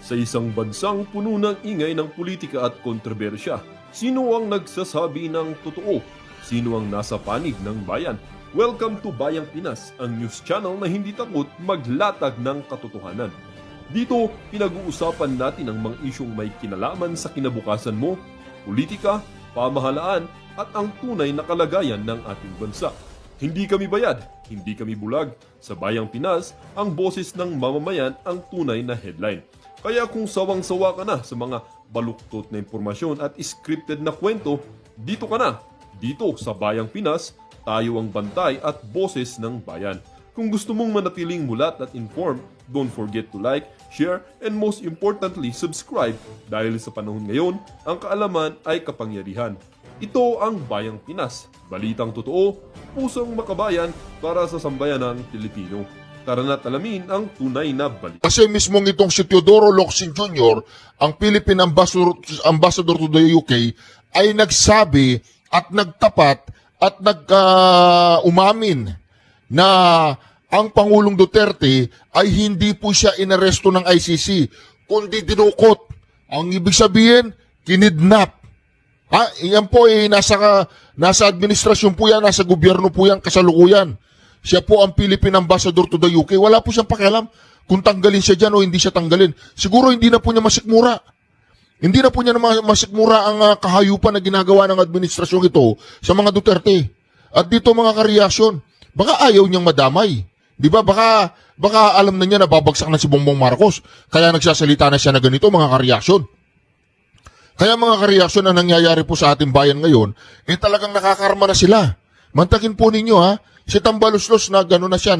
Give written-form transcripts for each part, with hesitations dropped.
Sa isang bansang puno ng ingay ng politika at kontrobersya, sino ang nagsasabi ng totoo? Sino ang nasa panig ng bayan? Welcome to Bayang Pinas, ang news channel na hindi takot maglatag ng katotohanan. Dito, pinag-uusapan natin ang mga isyong may kinalaman sa kinabukasan mo, politika, pamahalaan at ang tunay na kalagayan ng ating bansa. Hindi kami bayad, hindi kami bulag. Sa Bayang Pinas, ang boses ng mamamayan ang tunay na headline. Kaya kung sawang-sawa ka na sa mga baluktot na impormasyon at scripted na kwento, dito ka na. Dito sa Bayang Pinas, tayo ang bantay at boses ng bayan. Kung gusto mong manatiling mulat at informed, don't forget to like, share, and most importantly, subscribe dahil sa panahon ngayon, ang kaalaman ay kapangyarihan. Ito ang Bayang Pinas, balitang totoo, pusong makabayan para sa sambayanang Pilipino. Tara na't alamin ang tunay na balita. Kasi mismong itong si Teodoro Locsin Jr., ang Philippine Ambassador to the UK, ay nagsabi at nagtapat at umamin na ang Pangulong Duterte ay hindi po siya inaresto ng ICC, kundi dinukot. Ang ibig sabihin, kinidnap. Yan po ay nasa administrasyon po yan, nasa gobyerno po yan, kasalukuyan. Siya po ang Philippine Ambassador to the UK. Wala po siyang pakialam kung tanggalin siya dyan o hindi siya tanggalin. Siguro hindi na po niya masikmura. Hindi na po niya masikmura ang kahayupan na ginagawa ng administrasyon ito sa mga Duterte. At dito mga kareaksyon, baka ayaw niyang madamay. Di ba? Baka alam na niya na babagsak na si Bongbong Marcos. Kaya nagsasalita na siya na ganito mga kareaksyon. Kaya mga kareaksyon na nangyayari po sa ating bayan ngayon, talagang nakakarma na sila. Mantakin po ninyo si Tambaluslos na gano'n na siya,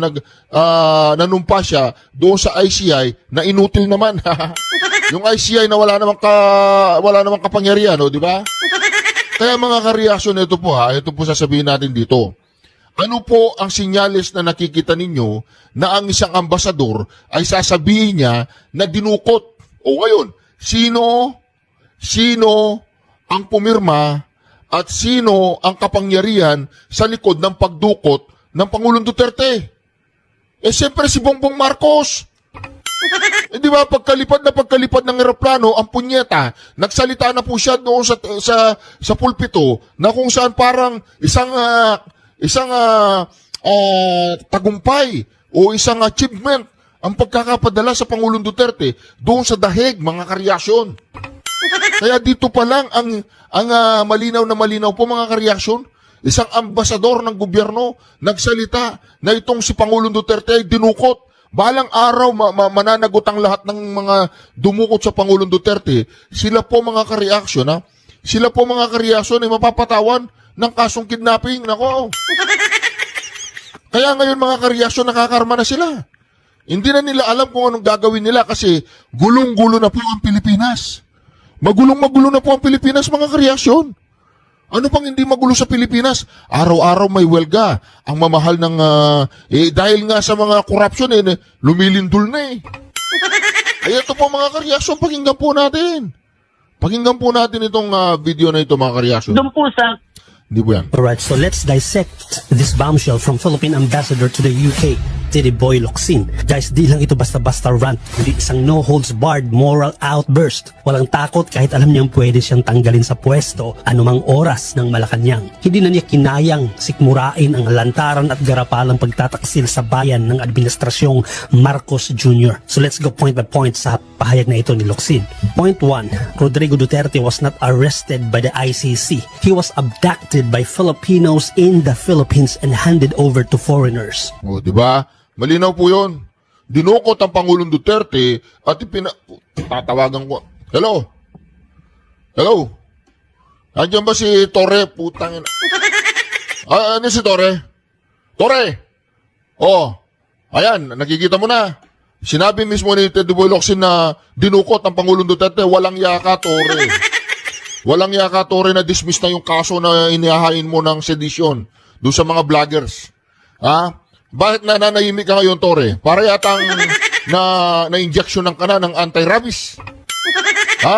nanumpa siya doon sa ICI na inutil naman. Yung ICI na wala namang kapangyarihan, di ba? Kaya mga kareaksyon, ito po sasabihin natin dito. Ano po ang sinyalis na nakikita ninyo na ang isang ambasador ay sasabihin niya na dinukot? O ngayon, sino ang pumirma at sino ang kapangyarihan sa likod ng pagdukot ng Pangulong Duterte? Siyempre si Bongbong Marcos. Di ba, pagkalipad ng eroplano, ang punyeta, nagsalita na po siya doon sa pulpito na kung saan parang isang tagumpay o isang achievement ang pagkakapadala sa Pangulong Duterte doon sa dahig, mga kareaksyon. Kaya dito pa lang ang malinaw na malinaw po mga kareaksyon, isang ambasador ng gobyerno nagsalita na itong si Pangulong Duterte ay dinukot. Balang araw mananagot ang lahat ng mga dumukot sa Pangulong Duterte. Sila po mga kareaksyon ay mapapatawan ng kasong kidnapping. Nako. Kaya ngayon mga kareaksyon nakakarma na sila. Hindi na nila alam kung anong gagawin nila kasi gulong-gulo na po ang Pilipinas. Magulong-magulo na po ang Pilipinas mga kareaksyon. Ano pang hindi magulo sa Pilipinas? Araw-araw may welga. Ang mamahal ng... dahil nga sa mga korupsyon, lumilindol na Ay, ito po mga kareaksyon, pakinggan po natin. Pakinggan po natin itong video na ito mga kareaksyon. Doon po sa... Hindi po yan. Alright, so let's dissect this bombshell from Philippine Ambassador to the UK, Teddy Boy Locsin. Guys, di lang ito basta-basta rant, hindi isang no-holds-barred moral outburst. Walang takot kahit alam niyang pwede siyang tanggalin sa pwesto anumang oras ng Malacanang. Hindi na niya kinayang sikmurain ang lantaran at garapalang pagtataksil sa bayan ng administrasyong Marcos Jr. So let's go point by point sa pahayag na ito ni Locsin. Point 1, Rodrigo Duterte was not arrested by the ICC. He was abducted by Filipinos in the Philippines and handed over to foreigners. O, di ba? Malinaw po yun. Dinukot ang Pangulong Duterte at tatawagan ko. Hello? Hello? Nandiyan ba si Torre? Putang ina. Ano si Torre? Torre! Oh, ayan, nakikita mo na. Sinabi mismo ni Teddy Boy Locsin na dinukot ang Pangulong Duterte. Walang yaka, Torre. Walang yaka, Torre, na dismiss na yung kaso na inihahain mo ng sedisyon doon sa mga vloggers. Bakit nananahimik ka ngayon, Torre? Para yatang na-injection ng kana ng anti-rabies.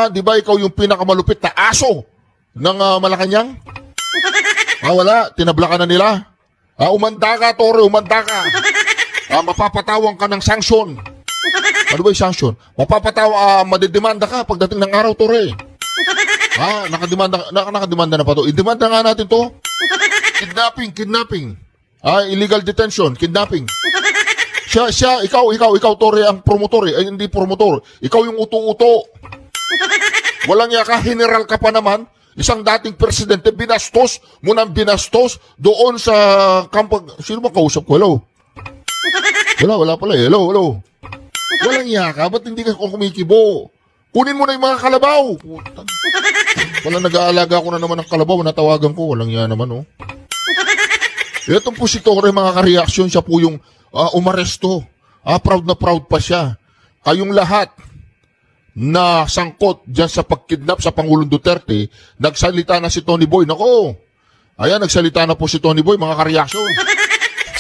Di ba ikaw yung pinakamalupit na aso ng Malacanang? Wala, tinabla ka na nila. Umanda ka, Torre, umanda ka. Mapapatawang ka ng sanksyon. Ano ba yung sanction? Madedemanda ka pagdating ng araw, Tore. Nakademanda na pa to. Idemanda nga natin to. Kidnapping. Illegal detention, kidnapping. Ikaw, Tore, ang promotor eh. Ay, hindi promotor. Ikaw yung uto-uto. Walang yaka, general ka pa naman. Isang dating presidente, binastos mo nang binastos doon sa kampo. Sino ba kausap ko? Hello? Wala pala eh. Hello. Walang yaka, ba't hindi ka kumikibo? Kunin mo na yung mga kalabaw. Wala, nag-aalaga ko na naman ng kalabaw, natawagan ko. Walang yan naman, oh. Itong po si Tore, mga kareaksyon, siya po yung umaresto. Proud na proud pa siya. Kayong lahat na sangkot dyan sa pagkidnap sa Pangulong Duterte, nagsalita na si Tony Boy. Nako, ayan, nagsalita na po si Tony Boy, mga kareaksyon.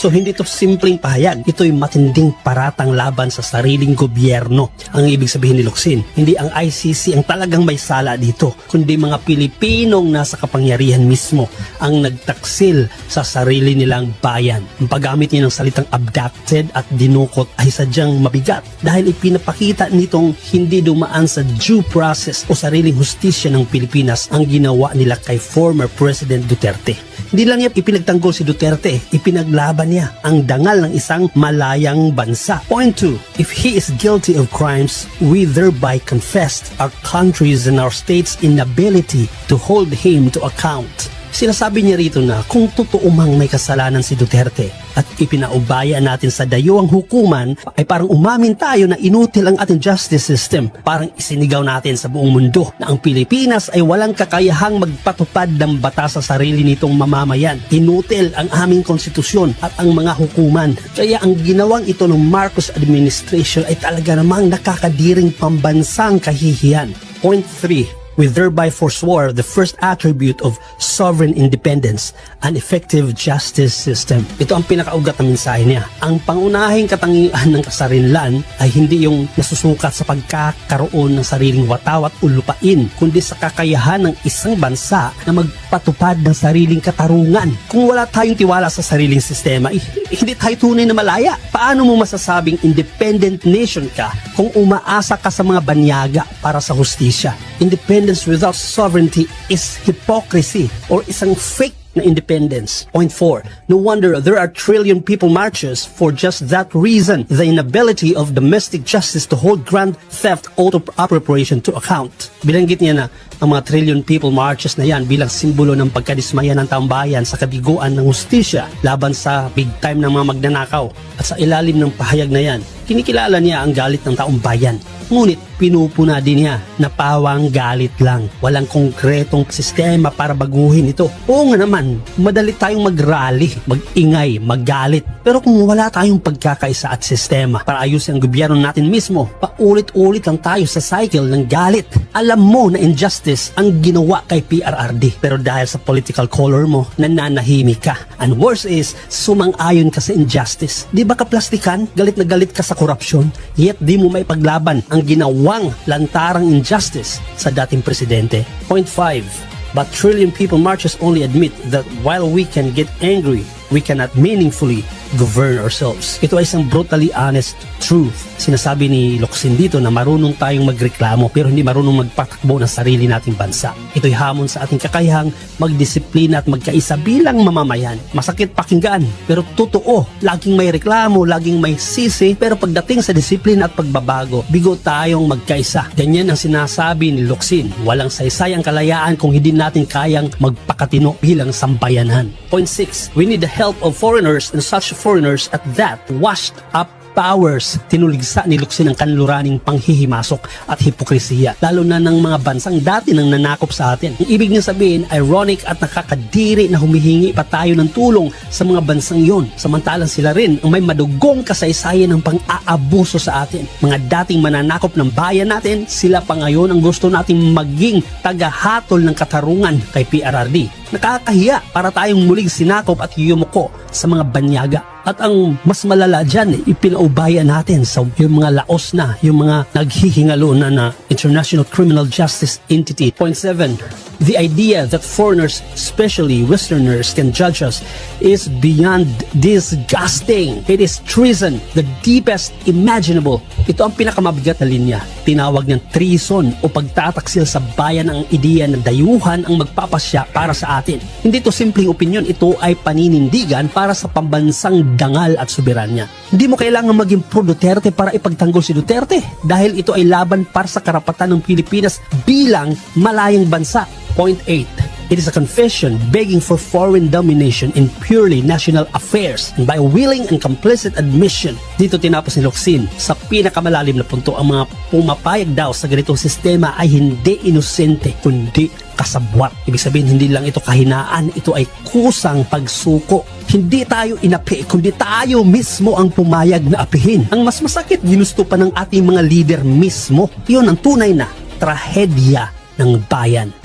So hindi ito simpleng pahayag, ito'y matinding paratang laban sa sariling gobyerno. Ang ibig sabihin ni Locsin, hindi ang ICC ang talagang may sala dito, kundi mga Pilipinong nasa kapangyarihan mismo ang nagtaksil sa sarili nilang bayan. Ang paggamit niya ng salitang abducted at dinukot ay sadyang mabigat dahil ipinapakita nitong hindi dumaan sa due process o sariling hustisya ng Pilipinas ang ginawa nila kay former President Duterte. Hindi lang niya ipinagtanggol si Duterte, ipinaglaban niya ang dangal ng isang malayang bansa. Point 2, if he is guilty of crimes, we thereby confessed our country's and our state's inability to hold him to account. Sinasabi niya rito na kung totoo mang may kasalanan si Duterte at ipinaubaya natin sa dayuang hukuman, ay parang umamin tayo na inutil ang ating justice system. Parang isinigaw natin sa buong mundo na ang Pilipinas ay walang kakayahang magpatupad ng batas sa sarili nitong mamamayan. Inutil ang aming konstitusyon at ang mga hukuman. Kaya ang ginawang ito ng Marcos administration ay talaga namang nakakadiring pambansang kahihiyan. Point 3. We thereby forswore the first attribute of sovereign independence, an effective justice system. Ito ang pinakaugat na mensahe niya. Ang pangunahing katangian ng kasarinlan ay hindi yung nasusukat sa pagkakaroon ng sariling watawat o lupain, kundi sa kakayahan ng isang bansa na magpatupad ng sariling katarungan. Kung wala tayong tiwala sa sariling sistema, hindi tayo tunay na malaya. Paano mo masasabing independent nation ka kung umaasa ka sa mga banyaga para sa hustisya? Independence without sovereignty is hypocrisy or isang fake na independence. Point 4. No wonder there are trillion people marches for just that reason, the inability of domestic justice to hold grand theft auto appropriation to account. Bilanggit niya na ang mga trillion people marches na yan bilang simbolo ng pagkadismaya ng taong bayan sa kabiguan ng hustisya laban sa big time ng mga magnanakaw. At sa ilalim ng pahayag na yan, kinikilala niya ang galit ng taong bayan. Ngunit pinupuna din niya na pawang galit lang. Walang konkretong sistema para baguhin ito. Oo nga naman, madali tayong mag-rally, mag-ingay, magalit. Pero kung wala tayong pagkakaisa at sistema para ayusin ang gobyerno natin mismo, paulit-ulit lang tayo sa cycle ng galit. Alam mo na injustice ang ginawa kay PRRD. Pero dahil sa political color mo, nananahimik ka. And worse is, sumang-ayon ka sa injustice. Di ba kaplastikan? Galit na galit ka sa korupsyon, yet di mo may paglaban ang ginawang lantarang injustice sa dating presidente. Point 5. But trillion people marches only admit that while we can get angry, we cannot meaningfully govern ourselves. Ito ay isang brutally honest truth. Sinasabi ni Locsin dito na marunong tayong magreklamo pero hindi marunong magpatakbo ng sarili nating bansa. Ito'y hamon sa ating kakayahang magdisiplina at magkaisa bilang mamamayan. Masakit pakinggan pero totoo. Laging may reklamo, laging may sisi, pero pagdating sa disiplina at pagbabago, bigo tayong magkaisa. Ganyan ang sinasabi ni Locsin. Walang saysay ang kalayaan kung hindi natin kayang magpakatino bilang sambayanan. Point 6. We need the help of foreigners, and such foreigners at that washed up powers. Tinuligsa ni Locsin ang kanluraning panghihimasok at hipokrisiya, lalo na ng mga bansang dati nang nanakop sa atin. Ang ibig niya sabihin, ironic at nakakadiri na humihingi pa tayo ng tulong sa mga bansang yon, samantalang sila rin ang may madugong kasaysayan ng pang-aabuso sa atin. Mga dating mananakop ng bayan natin, sila pa ngayon ang gusto nating maging tagahatol ng katarungan kay PRRD. Nakakahiya para tayong muling sinakop at yumuko sa mga banyaga. At ang mas malala dyan, ipinaubaya natin sa yung mga laos na, yung mga naghihingalo na International Criminal Justice Entity. Point 7. The idea that foreigners, especially Westerners, can judge us is beyond disgusting. It is treason, the deepest imaginable. Ito ang pinakamabigat na linya. Tinawag niyang treason o pagtataksil sa bayan ang ideya na dayuhan ang magpapasya para sa atin. Hindi ito simpleng opinyon, ito ay paninindigan para sa pambansang dangal at soberanya. Hindi mo kailangan maging pro Duterte para ipagtanggol si Duterte dahil ito ay laban para sa karapatan ng Pilipinas bilang malayang bansa. Point 8. It is a confession begging for foreign domination in purely national affairs, and by a willing and complicit admission. Dito tinapos ni Locsin sa pinakamalalim na punto, ang mga pumapayag daw sa ganitong sistema ay hindi inosente kundi kasabwat. Ibig sabihin, hindi lang ito kahinaan, ito ay kusang pagsuko. Hindi tayo inapi, kundi tayo mismo ang pumayag na apihin. Ang mas masakit, ginusto pa ng ating mga leader mismo. Iyon ang tunay na trahedya ng bayan.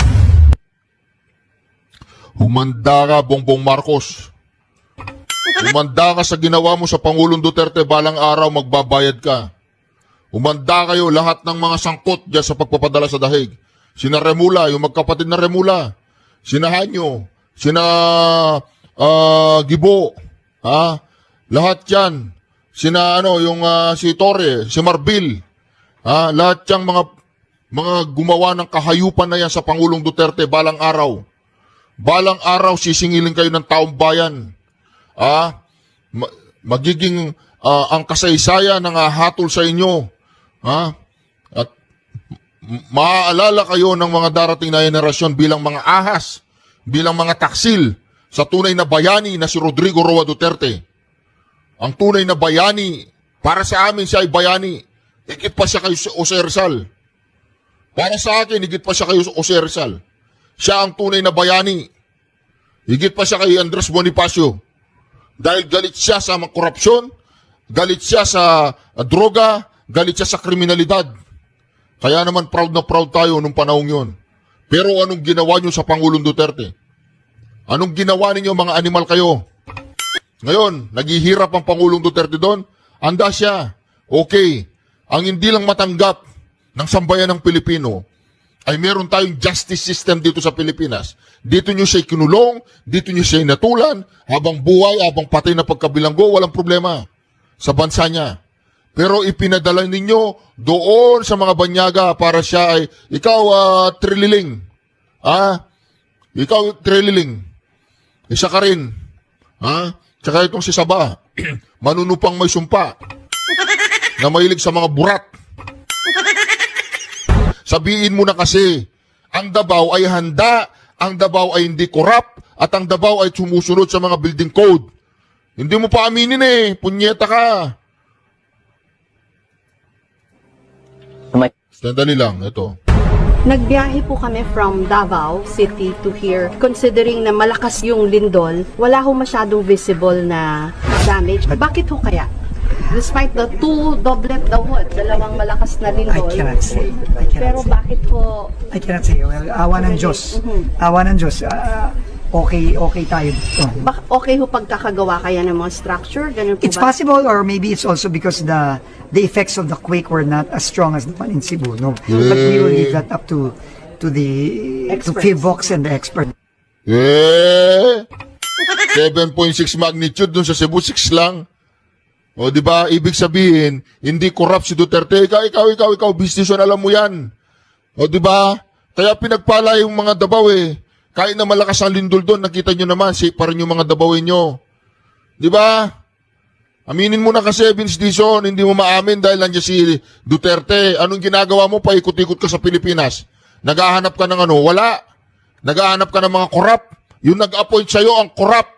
Humanda ka, Bongbong Marcos. Humanda ka sa ginawa mo sa Pangulong Duterte, balang araw magbabayad ka. Humanda kayo lahat ng mga sangkot dyan sa pagpapadala sa dahig. Sina Remula, yung magkapatid na Remula. Sina Hanyo, sina Gibo. Lahat yan. Sina si Torre, si Marbil. Lahat yang mga gumawa ng kahayupan na yan sa Pangulong Duterte, balang araw. Balang araw, sisingilin kayo ng taong bayan. Magiging ang kasaysayan ng hatol sa inyo. At maaalala kayo ng mga darating na henerasyon bilang mga ahas, bilang mga taksil sa tunay na bayani na si Rodrigo Roa Duterte. Ang tunay na bayani, para sa amin siya ay bayani. Higit pa siya kay Jose Rizal. Para sa akin, higit pa siya kay Jose Rizal. Siya ang tunay na bayani. Higit pa siya kay Andres Bonifacio. Dahil galit siya sa korupsyon, galit siya sa droga, galit siya sa kriminalidad. Kaya naman proud na proud tayo nung panahong yun. Pero anong ginawa nyo sa Pangulong Duterte? Anong ginawa ninyo, mga animal kayo? Ngayon, naghihirap ang Pangulong Duterte doon. Anda siya. Okay. Ang hindi lang matanggap ng sambayan ng Pilipino ay meron tayong justice system dito sa Pilipinas. Dito nyo siya kinulong, dito nyo siya inatulan, habang buhay, habang patay na pagkabilanggo, walang problema sa bansa niya. Pero ipinadala ninyo doon sa mga banyaga para siya ay, ikaw, Trililing. Ikaw, Trililing. Isa ka rin. Tsaka itong si Saba, manunupang may sumpa, na mahilig sa mga burat. Sabihin mo na kasi, ang Davao ay handa, ang Davao ay hindi korap, at ang Davao ay sumusunod sa mga building code. Hindi mo pa aminin punyeta ka. Sandali lang, ito. Nagbiyahe po kami from Davao City to here. Considering na malakas yung lindol, wala ho masyadong visible na damage. Bakit ho kaya? Despite the two doublet daw ho, dalawang malakas na lindol. I cannot say. Pero bakit ho? I cannot say. Well, awa ng Diyos. Awa ng Diyos. Okay tayo. Okay ho pagkakagawa kaya ng mga structure? Ganun po It's ba? possible, or maybe it's also because the effects of the quake were not as strong as the one in Cebu. No, but we will leave that up to the Experts. FIVOX and the expert. 7.6 magnitude dun sa Cebu, 6 lang. O, di ba? Ibig sabihin, hindi corrupt si Duterte. Ikaw, businessman, alam mo yan. O, di ba? Kaya pinagpala yung mga Davao Kahit na malakas ang lindol doon, nakita nyo naman, safe pa rin yung mga Davawin nyo. Di ba? Aminin mo na kasi, Vince Dizon, hindi mo maamin dahil nandiyan si Duterte. Anong ginagawa mo? Paikot-ikot ka sa Pilipinas. Naghahanap ka ng Wala. Naghahanap ka ng mga korap. Yung nag-appoint sa'yo, ang korap.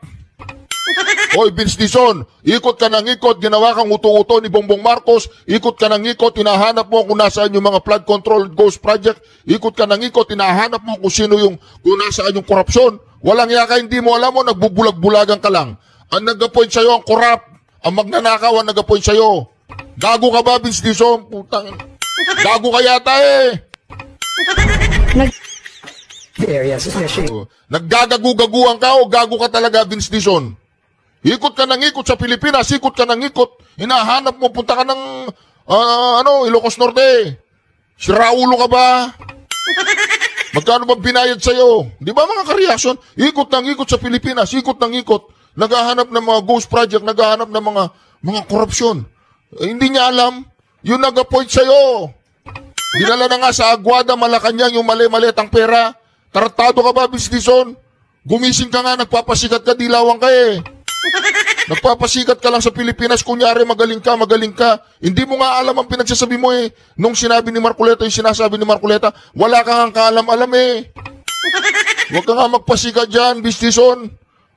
Hoy, Vince Dizon, ikot ka ng ikot, ginawa kang uto-uto ni Bongbong Marcos, ikot ka ng ikot, hinahanap mo kung nasaan yung mga flood control ghost project, ikot ka ng ikot, hinahanap mo kung kung nasaan yung korupsyon. Walang yaka, hindi mo alam mo, nagbubulag-bulagan ka lang. Ang nag-appoint sa'yo, ang korap. Ang magnanakaw, ang nag-appoint sa'yo. Gago ka ba, Vince Dizon? Putang. Gago ka yata The areas, especially. Naggagagu-gaguan ka o gago ka talaga, Vince Dizon? Ikot ka ng ikot sa Pilipinas, ikot ka ng ikot, hinahanap mo, punta ka ng, Ilocos Norte. Siraulo ka ba? Magkano ba binayad sa'yo? Di ba mga ka-reaction? Ikot ng ikot sa Pilipinas, ikot ng ikot. Naghahanap ng mga ghost project, naghahanap ng mga korupsyon. Hindi niya alam, yung nag-appoint sa'yo. Dinala na nga sa Aguada, Malacanang, yung mali-malitang pera. Tratado ka ba, Bisdison? Gumising ka nga, nagpapasikat ka, dilawang ka eh. Nagpapasikat ka lang sa Pilipinas, kunyari magaling ka. Hindi mo nga alam ang pinagsasabi mo eh. Nung sinabi ni Marcoleta, yung sinasabi ni Marcoleta, wala kang kaalam-alam eh. Huwag ka nga magpasikat dyan, Bisdison.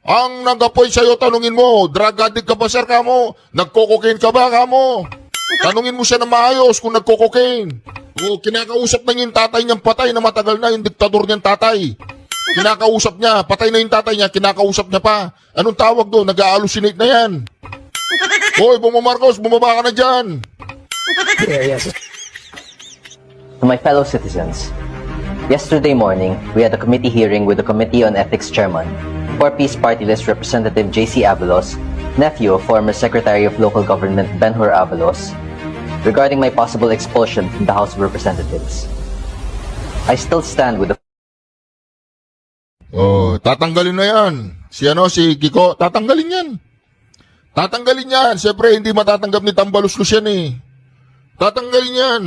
Ang nag-appoint sa'yo, tanungin mo, drug addict ka ba, sir, kamo? Nagko-cocaine ka ba, kamo? Tanungin mo siya na maayos kung nagko-cocaine. O, kinakausap na niya yung tatay niyang patay na matagal na, yung diktador niyang tatay. Kinakausap niya, patay na yung tatay niya, kinakausap niya pa. Anong tawag doon? Nag-hallucinate na yan. Hoy, Bongbong Marcos, bumaba ka na dyan. To my fellow citizens, yesterday morning, we had a committee hearing with the Committee on Ethics Chairman, Peace Party List Representative J.C. Avalos, nephew of former Secretary of Local Government Ben-Hur Avalos, regarding my possible expulsion from the House of Representatives. I still stand with the Oh, tatanggalin na yan. Si Kiko, tatanggalin yan. Tatanggalin yan. Siyempre, hindi matatanggap ni Tambaluslos yan eh. Tatanggalin yan.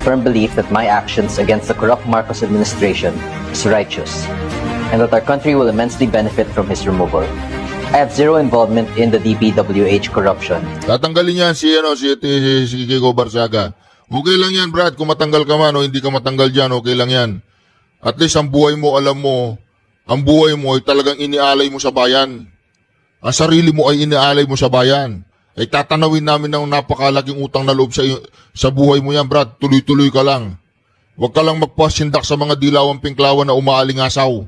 firm belief that my actions against the corrupt Marcos administration is righteous, and that our country will immensely benefit from his removal. I have zero involvement in the DPWH corruption. Tatanggalin yan si Kiko Barsaga. Okay lang yan, Brad. Kung matanggal ka man o hindi ka matanggal dyan, okay lang yan. At least ang buhay mo, alam mo, ang buhay mo ay talagang inialay mo sa bayan. Ang sarili mo ay inialay mo sa bayan. Ay tatanawin namin ng napakalaking utang na loob sa buhay mo yan, Brad. Tuloy-tuloy ka lang. Huwag ka lang magpasindak sa mga dilawang pinklawan na umaalingasaw.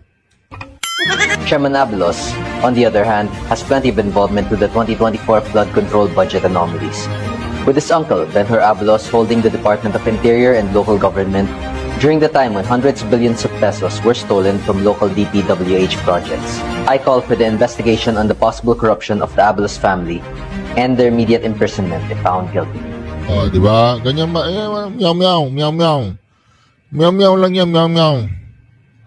Chairman Abalos, on the other hand, has plenty of involvement with the 2024 flood control budget anomalies, with his uncle, Ben-Hur Abalos, holding the Department of Interior and Local Government during the time when hundreds of billions of pesos were stolen from local DPWH projects. I call for the investigation on the possible corruption of the Abalos family and their immediate imprisonment if found guilty. Di ba? Ganyan ba? Meow, meow, meow, meow. Meow, meow lang yan, meow, meow.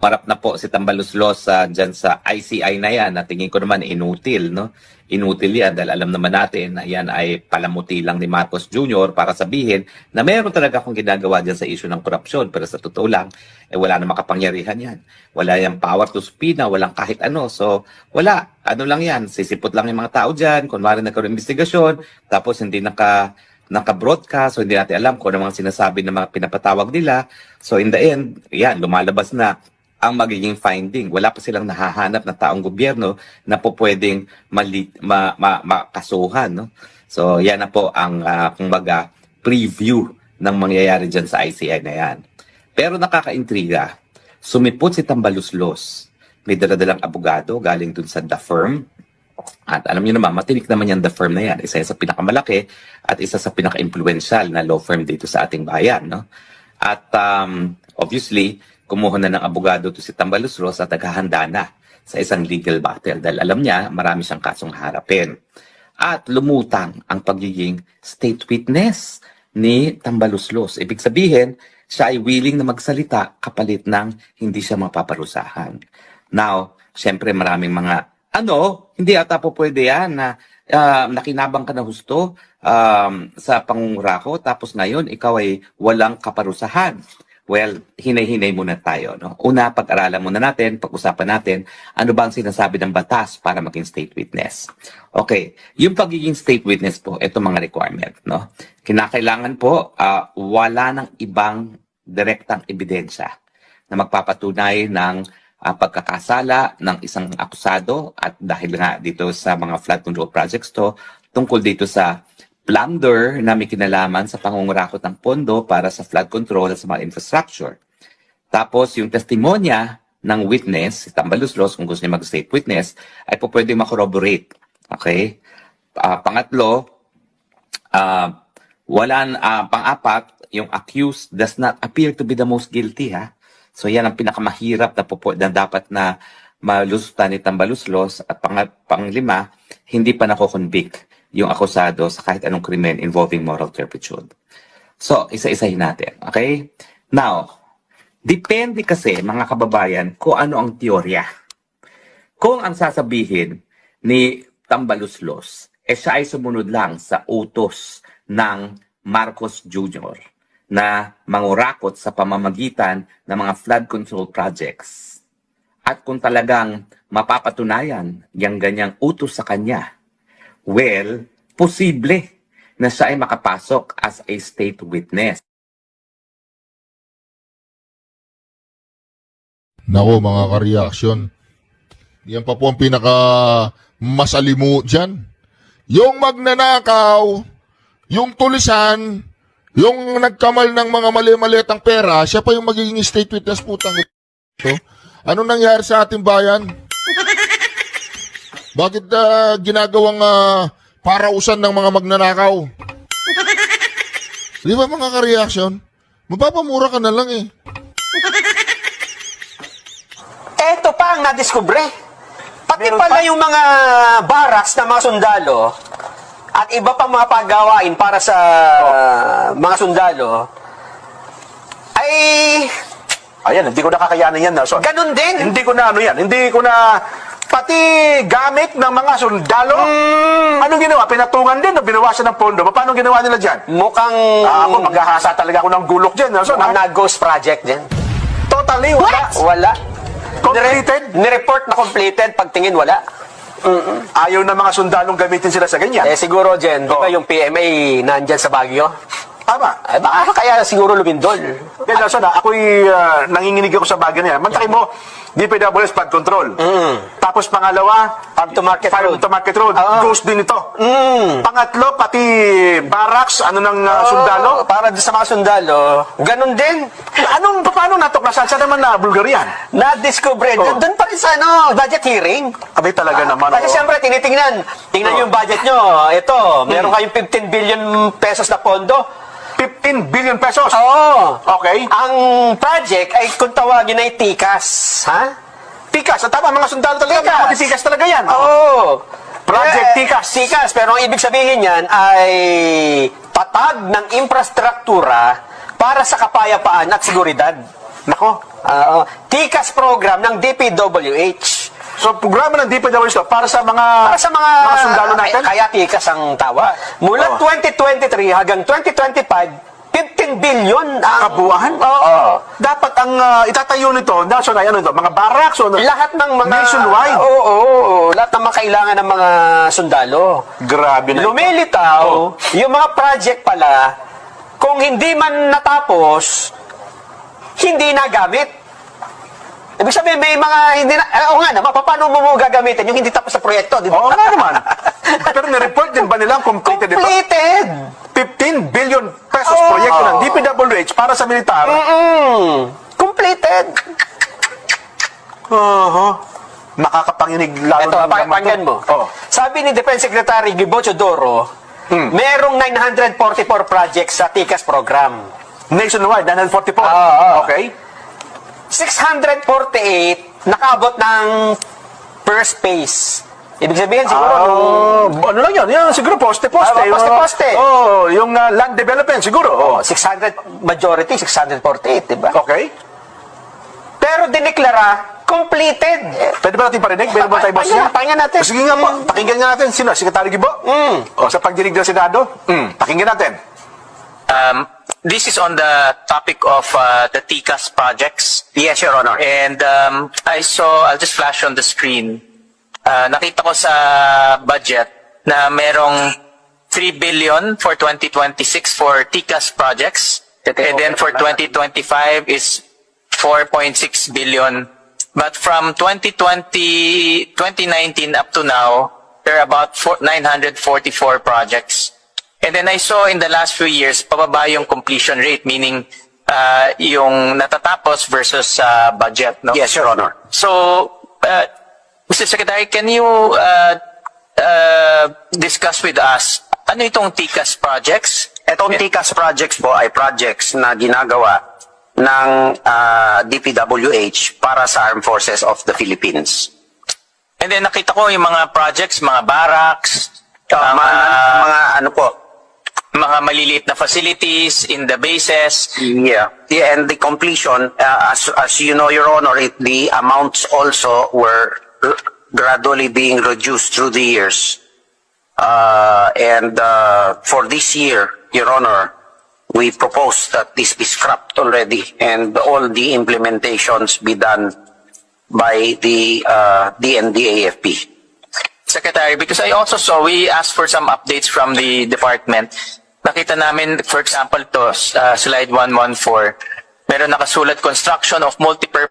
Marap na po si Tambaluslos dyan sa ICI na yan, na tingin ko naman inutil, no? Inutil yan dahil alam naman natin na yan ay palamuti lang ni Marcos Jr. para sabihin na meron talaga akong ginagawa dyan sa issue ng korupsyon. Pero sa totoo lang, wala na makapangyarihan yan. Wala yung power to subpoena, walang kahit ano. So, wala. Ano lang yan, sisipot lang yung mga tao dyan, kunwari nagkaroon investigasyon, tapos hindi naka-broadcast, so hindi natin alam kung ano mga sinasabi ng mga pinapatawag nila. So in the end, yan, lumalabas na ang magiging finding. Wala pa silang nahahanap na taong gobyerno na po pwedeng makasuhan. No? So yan na po ang kumbaga preview ng mangyayari dyan sa ICI na yan. Pero nakakaintriga, sumipot si Tambaluslos. May daladalang abogado galing dun sa The Firm. At alam niyo naman, matinik naman yan The Firm na yan. Isa sa pinakamalaki at isa sa pinaka-influential na law firm dito sa ating bayan. No? At obviously, kumuha na ng abogado to si Tambaluslos at naghahanda na sa isang legal battle dahil alam niya marami siyang kasong harapin. At lumutang ang pagiging state witness ni Tambaluslos. Ibig sabihin, siya ay willing na magsalita kapalit ng hindi siya mapaparusahan. Now, syempre maraming mga hindi ata po pwede yan na nakinabang ka na husto sa pangungurako tapos ngayon ikaw ay walang kaparusahan. Well, hinay-hinay muna tayo. No? Una, pag-aralan muna natin, pag-usapan natin, ano ba ang sinasabi ng batas para maging state witness. Okay, yung pagiging state witness po, ito mga requirement. No? Kinakailangan po, wala ng ibang direktang ebidensya na magpapatunay ng pagkakasala ng isang akusado at dahil nga dito sa mga flood control projects to, tungkol dito sa plunder na may kinalaman sa pangungurakot ng pondo para sa flood control at sa mga infrastructure. Tapos yung testimonya ng witness, si Tambaluslos, kung gusto niya mag-state witness, ay po pwede makorroborate. Okay? Pangatlo, pang-apat, yung accused does not appear to be the most guilty. So yan ang pinakamahirap na dapat na malusutan ni Tambaluslos. At panglima, hindi pa nako-convict yung akusado sa kahit anong krimen involving moral turpitude. So, isa-isahin natin. Okay? Now, Depende kasi, mga kababayan, kung ano ang teorya. Kung ang sasabihin ni Tambaluslos, siya ay sumunod lang sa utos ng Marcos Jr. na mangurakot sa pamamagitan ng mga flood control projects. At kung talagang mapapatunayan yung ganyang utos sa kanya, well, posible na siya ay makapasok as a state witness. Nako mga ka-reaction. Yan pa po ang pinaka masalimu dyan. Yung magnanakaw, yung tulisan, yung nagkamal ng mga mali-maliitang pera, siya pa yung magiging state witness putang ito. Ano nangyari sa ating bayan? Bakit ginagawang parausan ng mga magnanakaw? Di ba mga ka-reaction? Mapapamura ka na lang eh. Eto pa ang nadiskubre. Pati Meron pala pa? yung mga barracks na mga sundalo at iba pang mga paggawain para sa mga sundalo ay Ayan, hindi ko nakakayanan yan, Nelson. ganun din. Hindi ko na ano yan. Hindi ko na pati gamit ng mga sundalo. Anong ginawa? Pinatungan din o binawasan ng pondo? Paano ginawa nila dyan? Mukhang Ako, maghahasa talaga ako ng gulok dyan, Nelson. mukhang Ha? na-ghost project din. Totally, wala. Wala. Completed? Nireport na completed, pagtingin wala. Ayaw na mga sundalong gamitin sila sa ganyan. Eh siguro, Jen, di ba Oo. yung PMA nandyan sa Baguio? Tama. Eh baka kaya siguro lumindol. Kaya Nelson, ako'y nanginginig ako sa bagay na yan. Mantakin mo, DPWS flood control. Tapos pangalawa, Farm to Market Road. to Market Road. Ghost din ito. Pangatlo, pati barracks, ano ng sundalo. Para doon sa mga sundalo, ganun din. Paano natuklasan? Saan naman na Bulgarian? Na-discover. Oo. Doon pa rin sa budget hearing. Abay talaga naman. Kasi oo. siyempre, tinitingnan. Tingnan Oo. yung budget nyo. Ito, meron kayong 15 billion pesos na pondo. 15 billion pesos. Oo. Okay. Ang project ay kung tawagin ay TICAS. Ha? Tikas. Tama, mga sundalo talaga. Tikas. Mga tikas talaga yan. Oo. Project TICAS. TICAS. Pero ang ibig sabihin yan ay tatag ng infrastruktura para sa kapayapaan at seguridad. Nako. TICAS program ng DPWH. So, programa ng DPWS to para sa mga sundalo natin. Kaya TICAS ang tawa. Mula Oo. 2023 hanggang 2025, 15 billion ang... Kabuuan? Oo. Dapat ang itatayo nito, Nelson, ay ano ito, mga barracks o Lahat ng mga... nationwide. Oo. Lahat ng mga kailangan ng mga sundalo. Grabe na ito. Lumilitaw, yung mga project pala, kung hindi man natapos, hindi nagamit. Ibig sabihin, may mga hindi na... Oo nga naman, paano mo gagamitin yung hindi tapos sa proyekto, di ba? Oo nga naman. Pero nireport din ba nilang completed ito? Completed! 15 billion pesos Oo. proyekto ng DPWH para sa militar. Completed! Nakakapanginig lalo Ito, ng naman pakinggan to. mo. Oo. Sabi ni Defense Secretary Gibocho Doro, merong 944 projects sa TICAS program. Nationwide, 944. Okay. 648 nakaabot ng first phase. Ibig sabihin siguro Ano lang yan? Yan siguro poste-poste. Poste-poste. Yung land development siguro. 600 majority 648, di ba? Okay. Pero dineklara completed. Pwede ba natin parinig? Pwede ba tayo boss niya? Pakinggan natin. Sige nga po. Pakinggan nga natin. Sino? Secretary Gibo? Sa pagdinig ng Senado? Pakinggan natin. This is on the topic of the TICAS projects. Yes, Your Honor. And I'll just flash on the screen. Nakita ko sa budget na merong 3 billion for 2026 for TICAS projects. And then for 2025 is 4.6 billion. But from 2019 up to now, there are about 944 projects. And then I saw in the last few years, pababa yung completion rate, meaning yung natatapos versus budget. No? Yes, Your Honor. So, Mr. Secretary, can you discuss with us, ano itong TICAS projects? Itong TICAS projects po ay projects na ginagawa ng DPWH para sa Armed Forces of the Philippines. And then nakita ko yung mga projects, mga barracks, mga ano po, mga maliliit na facilities in the bases. Yeah, and the completion, as you know, Your Honor, the amounts also were gradually being reduced through the years. And for this year, Your Honor, we propose that this be scrapped already and all the implementations be done by the DND-AFP. Secretary, because I also saw, we asked for some updates from the department. Nakita namin, for example, to slide 114, meron nakasulat construction of multipurpose